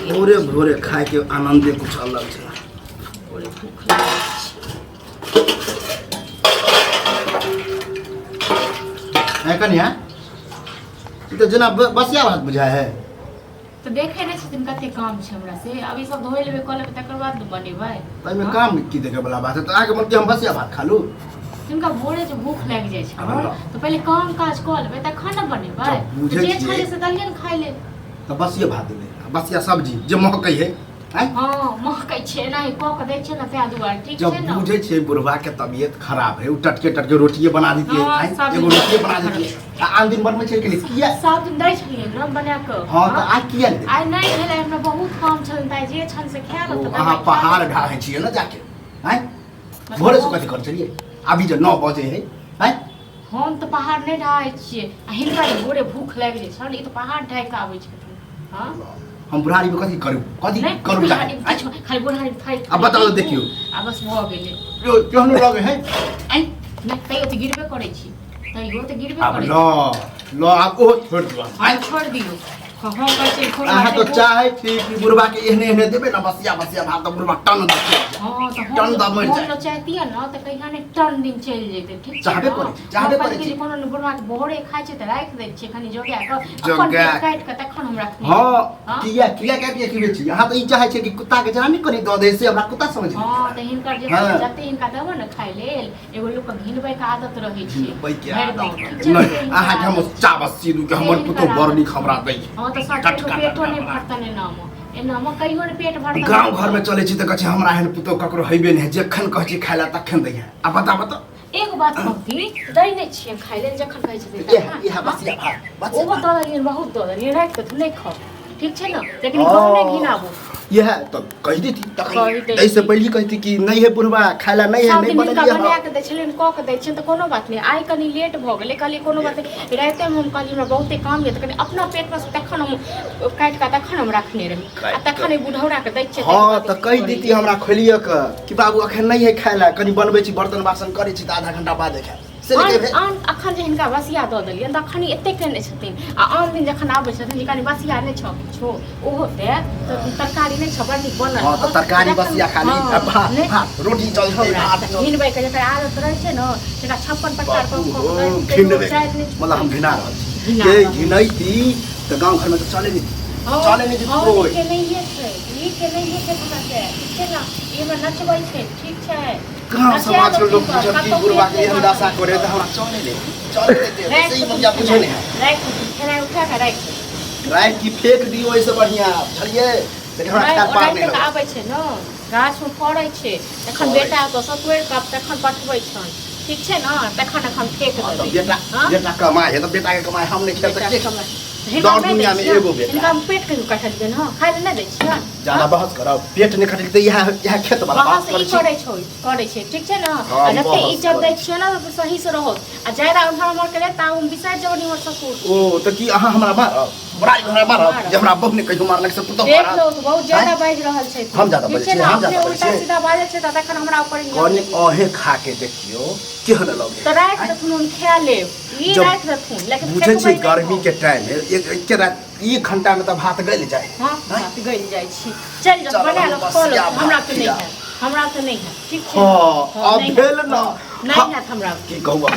भोरे भोरे खाए के आनंदे कुछ अलग छै। भोरे भूख लागल है कन्या ई तो जना बसिया भात बुझाय है। तो देखे नहीं छथिन कते काम छै हमरा से। अभी सब धोइ लेबे क लेबे तकर बाद न बनेबै। तै में काम की देखे वाला बात है। तो आके मन के हम बसिया भात खा लू। जिनका भोरे जो भूख लग जाय छै तो पहले काम काज क लेबै त खाना बनेबै। बुझै जे छियै। छले से दलियन खाइ ले। तो बसिया भात दे बसिया सब्जी जे महकै है। हां महकै छै नहीं क के दै छै न त्या दुआर ठीक जब छै न। बुझे छे बुढ़वा के तबीयत खराब है, उ टटके टटके रोटिए बना देती है। हाँ, सब एगो रोटिए बना देती है। आन दिन बनबै छै के लिए किया सब दिन दै छलिए न बना के। हां तो आज किया नहीं आइ नहीं भेलै हमरा बहुत काम छल ताइ जे छन से खा ल त अहाँ पहाड़ ढाहे छिए ना जाके हैं। भोरे से कथि कर चलिए अभी जो 9 बजे है हैं। हम तो पहाड़ नहीं ढाहे छिए हिनका भोरे भूख लाग जाय छन। ई तो पहाड़ ढाइ के आबै छथिन। हां हम बुढ़ारी में कथि करू करू जाके खाली बुढ़ारी थाई। अब बताओ तो देखियो अब बस भ गेलै यो केहनो लगे है। आई नहीं तैयो तो गिरबे करै छी। तैयो तो गिरबे अब करै छी। लो आप ओ छोड़ दियो आई छोड़ दियो। हां कहै छै छोड़। अहाँ तो चाहे थी कि बुढ़वा के एहने एहने देबे ना बसिया बसिया भात तो बुढ़वा टन दे। हां तो टन द मर जाए। हम चाहतिया ना त कहिया ने टन दिन चल जेते ठीक छै। चाहबे करै छी। कोनो न बुढ़वा के भोरे खाइ छै त राख दै छै खनी जोगा के जोगा। अपन पेट काट के तखन हम रखनी। हां किया काट के खिबै छी। अहाँ तो ई चाहे छै कि कुत्ता के जरा नहीं करी द दे से हमरा कुत्ता समझ। हां त हिनकर जे जते हिनका देबो न खाइ लेल एगो लोग के घिनबै के आदत रहै छै। भाई के नहीं अहाँ के हम चावस सीदू के हमर पुतो बरनी खबरा दै। हां त सच पेटो नहीं भरता ने नाम एना म कहियो ने पेट भरता। गांव घर में चले छी त कछ हमरा एहन पुतो ककरो हइबे नहीं जखन कह छी खाइला तखन दै है। अब बता एगो बात कहती दै नै छियै खाइ लेल जखन कहै छथिन यह बसिया भात ओहो दऽ देलियन बहुत दऽ देलियन राख के नहीं खाओ ठीक छै ना। लेकिन गाँव नहीं घिनाबो यह तो कह देती ऐसे पहले कहती कि नहीं है बुढ़वा खाइला नहीं है नहीं बनेलिए बना के दै छलियन क के दै छियन त कोनो बात नहीं। आइ कनी लेट भ गेलै कहलिए कोनो बात नहीं। राते में हम कहलिए हमरा बहुते काम ये त कनी अपना पेट में तखन हम काट के तखन हम रखने रही आ तखन बुढ़ौरा के दै छै। हां त कह देती हमरा खोलिए के कि बाबू अखन नहीं है खाइला कनी बनबै छी बर्तन बासन करै छी त आधा घंटा बाद खाए से लेके अखन जे हिनका बसिया दऽ देलियन तखन एते केने छथिन आ आन दिन जखन आबै छथिन जे कनी बसिया नहि छ किछो ओहो ते तरकारी नहि छ बड़ नीक बनल। हां त तरकारी बसिया खाली भात रोटी चलते भात हिनबै के जकर आदत रहै छै न जेकरा 56 प्रकार के मतलब हम घिना रहल छी के घिनैती त गांव घर में त चले नहीं कोई के नहीं छै ई के नहीं छै पता छै ठीक छै ना। ई में नचबै छै ठीक छै। कहाँ समाज के लोग पूछत कि गुरुवा के हम दासा करे त हमरा चले दे सही मुझे पूछे नहीं राख खेना उठा के राख की फेंक दियो ऐसे बढ़िया छलिए लेकिन हमरा खा पार नहीं आबै छै न गाछ में फड़ै छै तखन बेटा तो सतुर कप तखन पठबै छन ठीक छै ना। तखन फेंक दे बेटा कमाए है तो बेटा के कमाए हम नहीं खेत दौड़ दुनिया में एगो बेटा इनका पेट के कटल गन हां खाइ ले नहीं दै छियै। ज्यादा बहस करब पेट नहीं कटल त यह खेत वाला बात करे छै ठीक छै ना। आ जते इज्जत दै छियै ना तो सही से रहो आ ज्यादा उम्र मर के लेता हम बिसार जवनी हमर ससुर ओ त की अहाँ हमरा मारब बड़ाई हमरा मारब जे हमरा बहु ने कहियो मारलक से पुतो देख लो तो बहुत ज्यादा बाज रहल छै। हम ज्यादा बाज छी हम ज्यादा उल्टा सीधा बाजे छै त तखन हमरा ऊपर कोनी ओहे खा के देखियो केहन लगे तो रात देथुन हम खा लेब ई रात देथुन लेकिन बुझे छै गर्मी के टाइम में एक रात 1 घंटा में त भात गल जाए। हां भात गल जाय छी चल जा बना लो खोलो हमरा तो नहीं है ठीक छै। हां अब भेल न नहीं है हमरा की कहू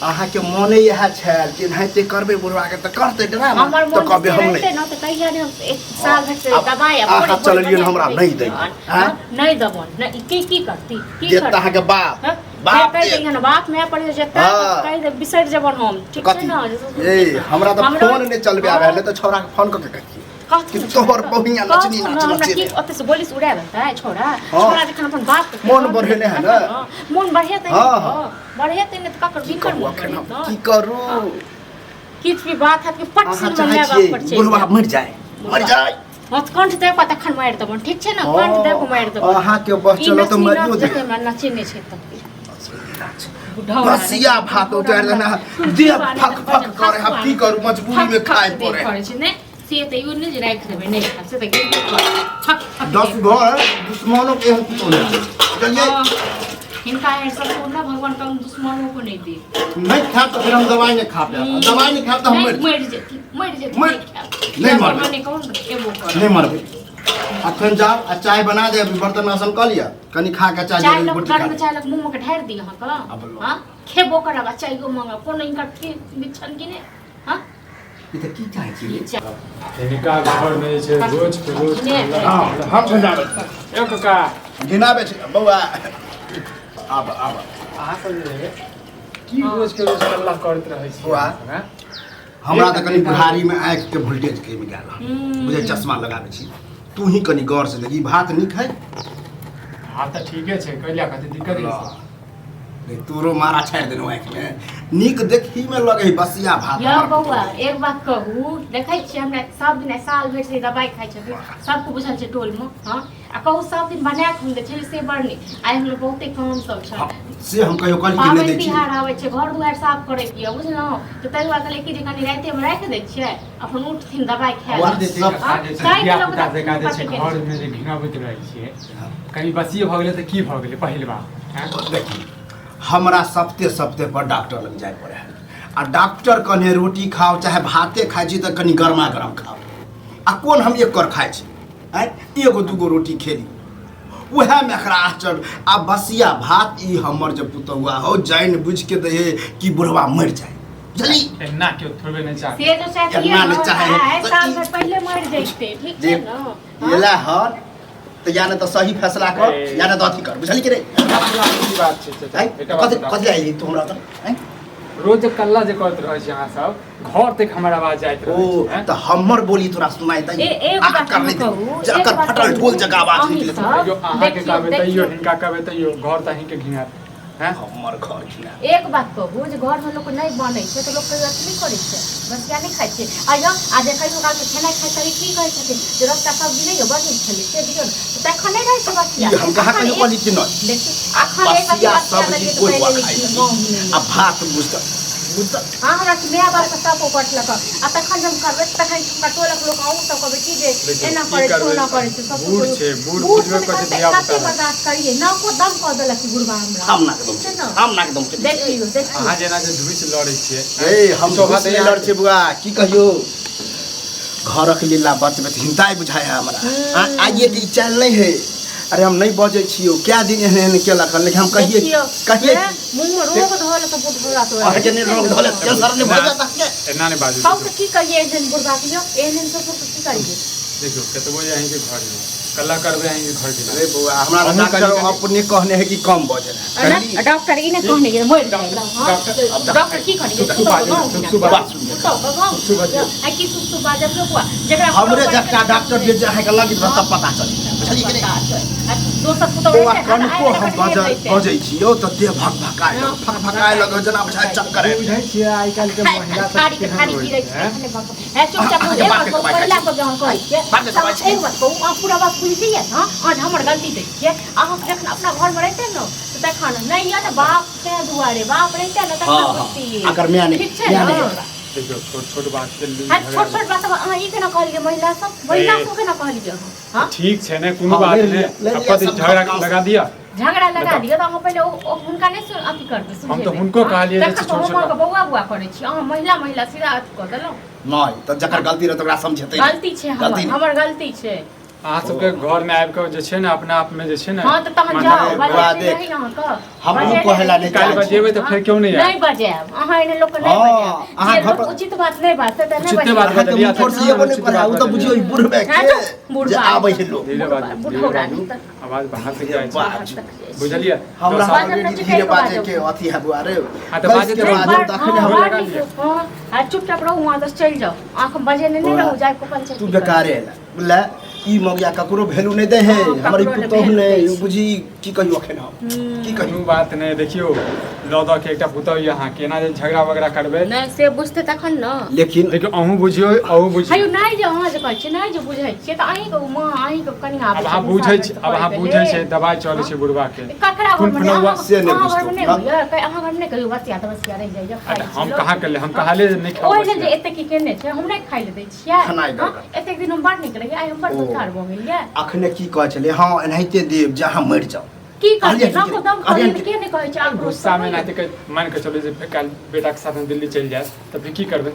अहाँ के मने यह छै कि नहिते करबे बुढ़वा के त करते डरा त कबे हम नहीं न त कहिया ने 1 साल भर से दबाई अब चलिए हमरा नहीं दे हां नहीं दबन नहीं की करती की जे अहाँ के बाप बाप में पड़े जेता कहि दे बिसर जबन हम ठीक छै ना। ए हमरा त फोन नहीं चलबे आवे न त छोरा के फोन क के कहि कि तोहर बहुनिया नचनी ओते से बोलिस उड़ा देता है छोरा जखन अपन बाप मन बढ़ेने है ना मन बढ़ेते बढ़ेते न त ककर बिकर की करू किछ भी बात है कि पट से में बाप पर छै बुढ़वा मर जाए मत कंठ दे पा तखन मार देबन ठीक छै ना कंठ दे को मार देबन अहाँ के बस चलो त मरियो दे नचे नहीं छै त बसिया भात उतार देना दे फक फक करे हम की करू मजबूरी में खाए पड़े से त यू नहीं राख देबे नहीं खा से त 10 घर दुश्मनों के हम तो नहीं चलिए हिनका है सब ना भगवान का दुश्मनों को नहीं दे नहीं खा तो फिर हम दवाई नहीं खा पे दवाई नहीं खा तो हम मर जेती नहीं मरबे नहीं कौन के वो कर नहीं मरबे अखन जाओ आ चाय बना दे, अभी बर्तन बासन कर लिया, कनी खा के चाय चाय जरूर लोग रोटी घर खा में ले। चाय लोग मुंह में ढार दी हां का हां खेबो करबा चाय को मंगा कोनो इनका बिछन की ने हां ई त की चाय छी? इनका घर में छै रोज के रोज हां हम समझाबे ए काका गिनाबे छी बौआ। आब अहाँ सब जे की रोज के रोज कल्ला करत रहै छी बौआ। हैं? हमरा त कनी बुढ़ारी में आँख के वोल्टेज कम गेल, बुझे चश्मा लगाबे छी। तू ही कनी गौर से देखी, भात नीक है? हाँ तो ठीके छै, कैला कते दिक्कत है नहीं तोरो मारा छाड़ देनो आँख में, नीक देखी में लगे बसिया भात। या बौआ एक बात कहू, देखै छी हमरा सब दिन साल भर से दवाई खाइ छथिन, सबको बुझल छै टोल में हां आ कहू सब दिन बना के हम दे छै से बड़ नहीं आइ हम लोग बहुते काम सब छै से हम कहियो कल के पाबनि नहीं दै छी। तिहार आबै छै, घर दुआर साफ करे के बुझलौ तो तै बात ले कि जे कनी राते में राख दै छियै, अपन उठथिन दवाई खाय वाह, ले। सब खा दै छै, धिया पुता से खा दै छै, घर में जे घिनाबैत रहै छियै कहीं बसिए भ गेलै त की भ गेलै पहिल बार हैं? देखी हमरा सप्ते सप्ते पर डॉक्टर लग जाए पड़े है, आ डॉक्टर कहने रोटी खाओ चाहे भाते खाइ छी त कनी गरमा गरम खाओ, आ कोन हम एक कर खाइ छी हैं? एगो दूगो रोटी खेली उहे में एकरा आश्चर्य। आ बसिया भात ई हमर जे पुतहुआ हो जाइन बुझ के दे कि बुढ़वा मर जाए, बुझली? एना क्यों थोड़े नहीं चाहे से जो चाहे एना नहीं चाहे है साल भर पहले मर जैते ठीक जे है ना एला हर त या न त सही फैसला कर या न त अथी कर, बुझली कि रे? की बात छै चाचा हैं? एकटा कथी बात कथी आइली तू हमरा त हैं? रोज कल्ला जे करत रहै छी अहाँ सब घर तक हमर आवाज जाइत रहै ओ छै हैं? त हमर बोली तोरा सुनाई दै एक बात कर नहीं कहू, दे जकर एक बात फटल कहू, ढोल जका आवाज अहीं निकले सब जो अहाँ के कहबे तैयो देखियो हिनका कहबे तैयो घर त अहीं के घिनात हैं? हमर घर खिला एक बात कहू जे घर में लोग नहीं बनै छै तो लोग कहियो अथी नहीं करै छै, बस क्या नहीं खाइ छै आ यो आ जे कहियो काल के खेनाइ खाइ तरी की कहै छथिन जे रस्ता सब्जी नहीं हो बनै छलै से दियौ त तखन नहीं रहै छै बसिया। ई हम कहा कहियो कहली कि नहीं? देखी अखन एक बसिया बसिया सब्जी लगे तो कोई पहले खाइ लिखी छै गाँव में आ भात बुझत हां हमरा के नया बात के सब पटलक आ तखन जब करबे तखन हमरा टोलक लोग आउ सब कहबे की जे एना करे छै ओना करे छै सब बूढ़ छै, बूढ़ बुझबे करतै धिया पुता कते बर्दाश्त करिए ना को दम कह देलक कि बुढ़वा हमरा हम ना एकदम छै ना? हम ना एकदम देखियो देखियो अहाँ जेना जे धुइस लड़ै छियै ए हम शोभा तो तैयार लड़ छै बुआ की कहियो घरक लीला बचबे त हिंताई बुझाय है हमरा। आइए के ई चैन नहीं है, अरे हम नहीं बजे छियो क्या दिन एहन एहन केलक हन, लेकिन हम कहिए कहिए मुंह में रोग धोल के बुढ़वा तो और के नहीं रोग धोले कैंसर नहीं भर जाता है। एना नहीं बाजू सब की करिए एहन बुढ़वा के एहन सब की करिए देखियो कतबो जे अहीं के घर में कल्ला करबे अहीं के घर के अरे बुआ हमरा हमहूँ डॉक्टर कनी- अपने कहने है कि कम बजे ना डॉक्टर इने कहने के मर जाएगा हां डॉक्टर की करिए सुसु बाजू, सुसु बाजू। सुसु बाजू। आई की सुसु बाजब लो बुआ जकरा हमरे जक्का डॉक्टर जे है के लगी तब पता चली बुझली कि नहीं? दोसर पुतो बौआ कनको हम बजै छियो त देह भकाय लगे जना बुझाय चक्कर है। बुझै छियै आइ काल्हि के महिला सब खाड़ी केहन खाड़ी होइ गिरै छै छै हैं? है चुपचाप एक बात कहू पहिला को जहाँ कहै छियै बात दबाइ छै। एक बात कहू अहाँ पूरा बात बुझिए हां आज हमर गलती दै छियै अहाँ जखन अपना घर में रहते न तो तखन नहीं या त बाप के दुआरे बाप रहते न तखन बुझतिए अगर मैं नहीं ठीक छै न देखियो छोट छोट बात के लिए हां छोट छोट बात अहाँ ई केना कहलिए महिला सब केना कहलिए हां ठीक छै ने कोनो हाँ, बात ले नहीं लिया, ले लिया, अपन सब झगड़ा काम- लगा दिया झगड़ा लगा बताओ। दियो त अहाँ पहिले हुनका नहीं सुन अथी करबे सुन हम तो हुनको कहलिए जे छोट छोट छोट बौआ बुआ करै छी अहाँ महिला सीधा अथी कऽ देलौ नहीं त जकर गलती रहे त ओकरा समझेतै गलती छै हमर गलती छै अहाँ सबके घर में आबि कऽ जे छै ने अपना आप में जे छै ने हां त तहन माने जाओ बुआ बजे देख, नहीं अहाँ का हम कहेला नहीं काल्हि बजेबै तऽ फेर क्यों नहीं आयब? नहीं बजायब अहाँ एने लोक के नहीं हाँ, बजायब अहाँ जे घर लोक पर- उचित बात नहीं बात से त नहीं उचिते बात बजायब बजलियै, ऊपर से एगो नहीं पढ़ा उ त बुझियो ई बुढ़बे हाँ, के तो बुढ़बा। जे आबै है लोग धीरे बाजू धीरे बुढ़ौरा बाजू नहीं त आवाज बाहर से जाइ बाजू। छै बुझलियै हमरा दोसर- ऑलरेडी धीरे बाजे के अथी है बुआ रे हाँ, तो कैसे बाजे के तो बाजे बात- त अखने हम लगा लिया। हां चुपचाप रहू वहां से चल जाओ आंख बजे नहीं रहू जाए को पंचायत तू बेकारे है बुझला ई मौगिया ककरो वैल्यू नहीं दे है हाँ, हमारी ककरो नहीं पुतोह value दै ने छै। बुझी की कहियो अखन हम की कोनो कहियो बात नहीं देखियो लौदा के एकटा पुतौ यहाँ केना जे झगड़ा वगड़ा करबे नहीं से बुझते तखन न लेकिन देखियो अहूँ बुझियो अहूँ बुझियो हेयो नहीं जे अहाँ जे कहै छियै नहीं जे बुझै छियै त अहीं के मां अहीं के कनिया अब अहाँ बुझै छी अब अहाँ बुझै छै दवाई चलै छै बुढ़वा के ककरा घर कोन में फनौआ से नहीं अहाँ घर में नहीं बुझतौ। होइए अहाँ घर में नहीं कहियो बसिया त बसिया रह जाइए खाइ छी हम लोग। कहाँ कर ले हम कहले नहीं खाओ ओइ लेल जे एते की केने छै हम नहीं खाइ ले दै छियै खेनाइ दऽ हाँ, कऽ। एतेक दिन हम बड़ नीक रहियै आइ हम बड़ ओ। बेकार भऽ गेलियै अखने की कहै छले हाँ एनाहिते देव जहाँ मरि जाओ की करियै कहलियै ना को दम कहलियै कहलियै के नहीं कहै छै आक्रोश गुस्सा में नहीं तो मान के चलो जे काल बेटा के साथ हम दिल्ली चल जाए तो फिर की करबे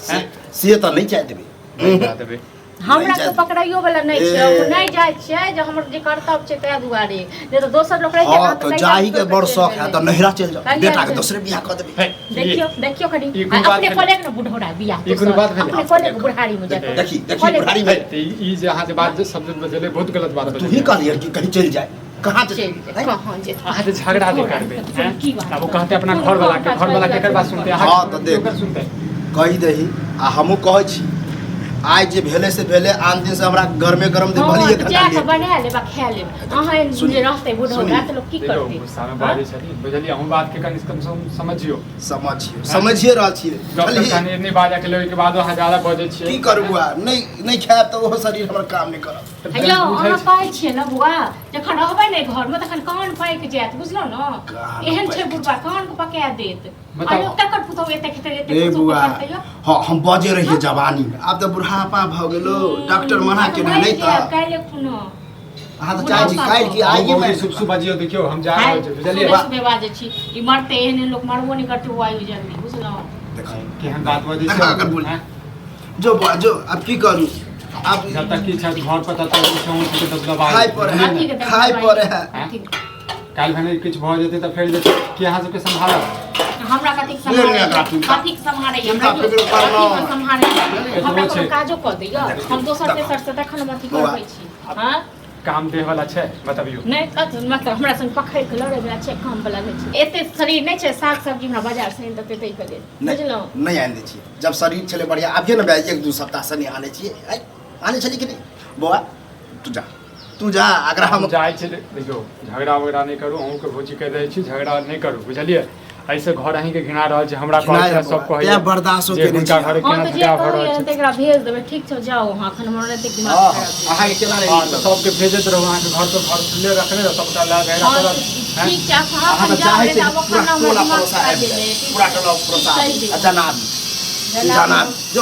हैं से त नहीं चाह देबे नहीं बता देबे हमरा के पकड़ाइयो वाला नहीं छै ओ नहीं जाय छै जे हमर जे कर्तव्य छै तै दुआरे जे तो दोसर लोग रह के हां तो जाही के बड़ शौक है तो नहिरा चल जाओ बेटा के दूसरे बियाह कर देबे देखियो कनी अपने कोले के बुढ़ौड़ा बियाह ई कोनो बात भेलै अपने कोले के बुढ़ारी में जाके देखी बुढ़ारी में ई जे अहाँ जे बात जे शब्द बजले बहुत गलत बात तू ही कहलिए कि कहीं चल जाए कहाँ चल कहां जे अहाँ जे झगड़ा जे करबे अब वो कहते अपना घर वाला के कर बात सुनते हां तो देख सुनते कहि दही आ हमहू कहै छी आइ जे भेले से भेले आन दिन से हमरा गरमे गरम दे भलिए जाके बना ले बा खा ले अहाँ जे रहते बुढ़ौड़ा त लोग की करते सामे बाजे छथि बुझलिए हम बात के कनि कम समझियो समझिए रहल छी डॉक्टर कनि इतनी बाजा के लेके बाद अहाँ ज्यादा बजे छियै की करबुआ नहीं खायब त ओहो शरीर हमर काम नहीं करत हेलो अहाँ कहै छियै न बुआ जखन रहबै नै घर में तखन कान पाइक जायत बुझलो न एहन छै बुढ़बा कान को पका देत आ लोग तकर पुतौ एते खेते ए बुआ हां हम बजे रहिए जवानी में अब त बुढ़ापा भ गेलो डॉक्टर मना के नहीं त काल्हि खुनो अहाँ त चाहे छी काल्हि की आइए में सुब बजियो देखियो हम जा रहल छी बुझलिए सुबह बाजे छी ई मरते एहन लोग मरबो नहीं करते वो आयु जल्दी बुझलो देखो कि हम बात बजे देखा कर बोल जो बुआ जो अब की करू अब जब तक की छत घर पर तब तक सोच के दबदबा खाय पर है काल भने किछ भ जेते त फेर जेते कि अहाँ सबके संभालब हमरा कथि संभाले हमरा संभाले हमरा कोनो काजो क दैय हम दोसर तेसर से तखन हम अथी करबै छी हां काम देह वाला छै बताबियो नहीं मतलब हमरा संग पखड़ के लड़े वाला छै काम वाला नहीं छै एते शरीर नहीं छै साग सब्जी हमरा बाजार से त तेतै के ले बुझलो नहीं आने छी जब शरीर चले बढ़िया अभी न बे एक दो सप्ताह से नहीं आने छी आने चली कि नहीं बुआ तू जा अगर हम जाय छै देखियो झगड़ा वगड़ा नहीं करू अहूँ के भोजी कह रहै छी झगड़ा नहीं करू बुझलिए ऐसे घर अहीं के घिना रहल छै हमरा कहै छै सब कहै या बर्दाश्त के नहीं छै घर हां तो जे कहै है तेकरा भेज देबै ठीक छै जाओ हां खन हमरा नहीं दिमाग खराब अहाँ के केना रही सबके भेजत रहू अहाँ के घर पर घर खुले रखने रह सबटा ला घेरा करत ठीक छै अहाँ चाहे जाओ छै खाना पूरा में टोला दिमाग खराब पूरा टोला प्रोसा अच्छा ना जो